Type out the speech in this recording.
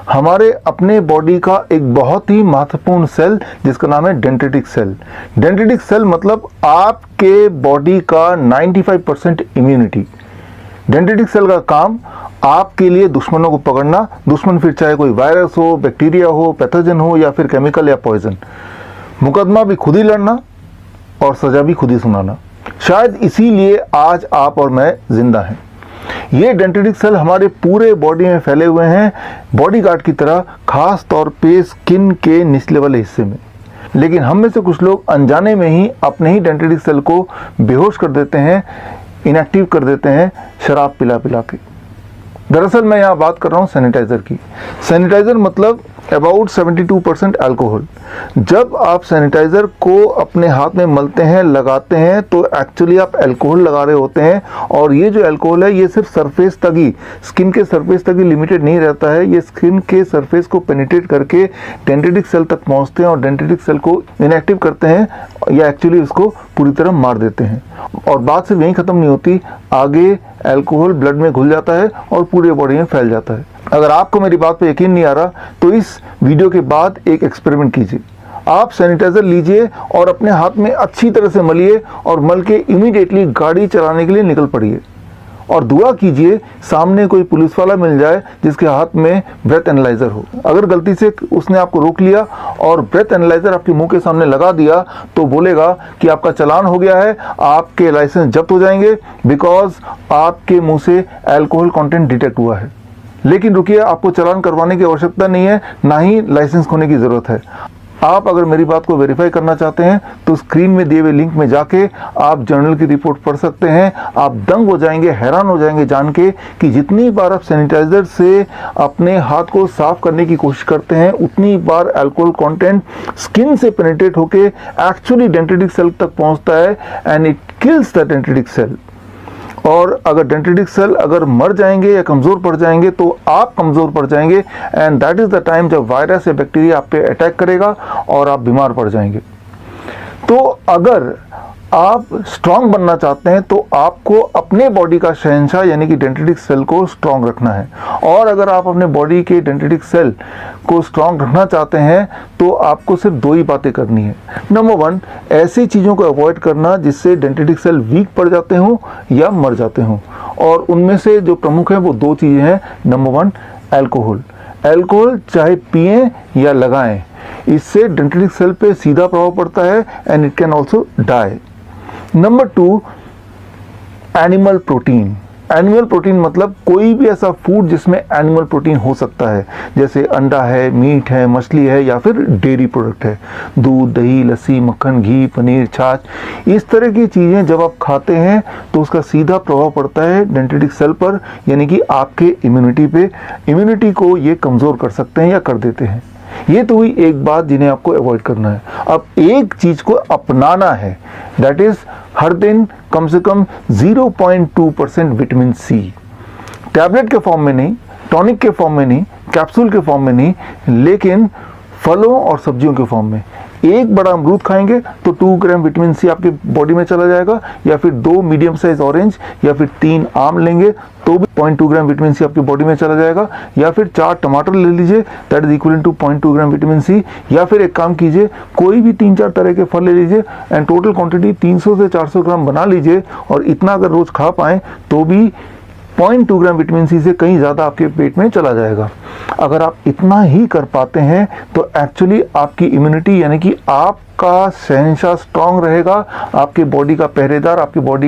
हमारे अपने बॉडी का एक बहुत ही महत्वपूर्ण सेल जिसका नाम है डेंड्रिटिक सेल। डेंड्रिटिक सेल मतलब आपके बॉडी का 95% इम्यूनिटी। डेंड्रिटिक सेल का काम आपके लिए दुश्मनों को पकड़ना, दुश्मन फिर चाहे कोई वायरस हो, बैक्टीरिया हो, पैथोजन हो या फिर केमिकल या पॉइजन। मुकदमा भी खुद ही लड़ना और सजा भी खुद ही सुनाना। शायद इसीलिए आज आप और मैं जिंदा हैं। ये डेंड्रिटिक सेल हमारे पूरे बॉडी में फैले हुए हैं, बॉडीगार्ड की तरह, खास तौर पे स्किन के निचले वाले हिस्से में। लेकिन हम में से कुछ लोग अनजाने में ही अपने ही डेंड्रिटिक सेल को बेहोश कर देते हैं, इनएक्टिव कर देते हैं शराब पिला पिला के। दरअसल मैं यहाँ बात कर रहा हूँ सैनिटाइज़र की। सैनिटाइज़र मतलब अबाउट 72% अल्कोहल। जब आप सैनिटाइज़र को अपने हाथ में मलते हैं, लगाते हैं, तो एक्चुअली आप अल्कोहल लगा रहे होते हैं। और ये जो अल्कोहल है ये सिर्फ सरफेस तक ही, स्किन के सरफेस तक ही लिमिटेड नहीं रहता है। ये स्किन के सरफेस को पेनिट्रेट करके डेंड्रिटिक सेल तक पहुँचते हैं और डेंड्रिटिक सेल को इनएक्टिव करते हैं या एक्चुअली उसको पूरी तरह मार देते हैं। और बात सिर्फ यहीं ख़त्म नहीं होती, आगे अल्कोहल ब्लड में घुल जाता है और पूरे बॉडी में फैल जाता है। अगर आपको मेरी बात पे यकीन नहीं आ रहा तो इस वीडियो के बाद एक एक्सपेरिमेंट कीजिए। आप सैनिटाइज़र लीजिए और अपने हाथ में अच्छी तरह से मलिए और मल के इमीडिएटली गाड़ी चलाने के लिए निकल पड़िए। और दुआ कीजिए सामने कोई पुलिस वाला मिल जाए जिसके हाथ में ब्रेथ एनालाइज़र हो। अगर गलती से उसने आपको रोक लिया और ब्रेथ एनालाइज़र आपके मुंह के सामने लगा दिया तो बोलेगा कि आपका चालान हो गया है, आपके लाइसेंस जब्त हो जाएंगे बिकॉज आपके मुंह से अल्कोहल कंटेंट डिटेक्ट हुआ है। लेकिन रुकिए, आपको चालान करवाने की आवश्यकता नहीं है, ना ही लाइसेंस खोने की ज़रूरत है। आप अगर मेरी बात को वेरीफाई करना चाहते हैं तो स्क्रीन में दिए हुए लिंक में जाके आप जर्नल की रिपोर्ट पढ़ सकते हैं। आप दंग हो जाएंगे, हैरान हो जाएंगे जान के कि जितनी बार आप सैनिटाइज़र से अपने हाथ को साफ करने की कोशिश करते हैं उतनी बार अल्कोहल कंटेंट स्किन से पेनिट्रेट होके एक्चुअली डेंड्रिटिक सेल तक पहुंचता है and it kills the dendritic cell. और अगर डेंड्रिटिक सेल अगर मर जाएंगे या कमज़ोर पड़ जाएंगे तो आप कमज़ोर पड़ जाएंगे and that is the time जब वायरस या बैक्टीरिया आप पे अटैक करेगा और आप बीमार पड़ जाएंगे। तो अगर आप स्ट्रांग बनना चाहते हैं तो आपको अपने बॉडी का शहंशाह यानी कि डेंड्रिटिक सेल को स्ट्रांग रखना है। और अगर आप अपने बॉडी के डेंड्रिटिक सेल को स्ट्रांग रखना चाहते हैं तो आपको सिर्फ दो ही बातें करनी है। नंबर 1, ऐसी चीज़ों को अवॉइड करना जिससे डेंड्रिटिक सेल वीक पड़ जाते हों या मर जाते हों। और उनमें से जो प्रमुख हैं वो दो चीज़ें हैं। Number 1, alcohol. अल्कोहल चाहे पिएं या लगाएं, इससे डेंड्रिटिक सेल पे सीधा प्रभाव पड़ता है and it can also die. Number 2, animal protein. Animal protein मतलब कोई भी ऐसा फूड जिसमें एनिमल प्रोटीन हो सकता है, जैसे अंडा है, मीट है, मछली है या फिर डेयरी प्रोडक्ट है, दूध, दही, लस्सी, मक्खन, घी, पनीर, छाछ। इस तरह की चीज़ें जब आप खाते हैं तो उसका सीधा प्रभाव पड़ता है डेंड्रिटिक सेल पर, यानी कि आपके इम्यूनिटी पे। इम्यूनिटी को ये कमज़ोर कर सकते हैं या कर देते हैं। ये तो हुई एक बात जिन्हें आपको अवॉइड करना है। अब एक चीज़ को अपनाना है, दैट इज़ हर दिन कम से कम 0.2% विटामिन सी। टैबलेट के फॉर्म में नहीं, टॉनिक के फॉर्म में नहीं, कैप्सूल के फॉर्म में नहीं, लेकिन फलों और सब्जियों के फॉर्म में। एक बड़ा अमरूद खाएंगे तो 2 ग्राम विटामिन सी आपके बॉडी में चला जाएगा, या फिर 2 मीडियम साइज ऑरेंज या फिर 3 आम लेंगे तो भी 0.2 ग्राम विटामिन सी आपकी बॉडी में चला जाएगा, या फिर 4 टमाटर ले लीजिए, that is equal to 0.2 gram vitamin C. या फिर एक काम कीजिए, कोई भी 3-4 तरह के फल ले लीजिए एंड टोटल क्वांटिटी 300 से 400 ग्राम बना लीजिए। और इतना अगर रोज खा पाएँ तो भी 0.2 ग्राम विटामिन सी से कहीं ज़्यादा आपके पेट में चला जाएगा। अगर आप इतना ही कर पाते हैं तो एक्चुअली आपकी इम्यूनिटी यानी कि आपका शहंशाह स्ट्रांग रहेगा, आपके बॉडी का पहरेदार, आपकी बॉडी का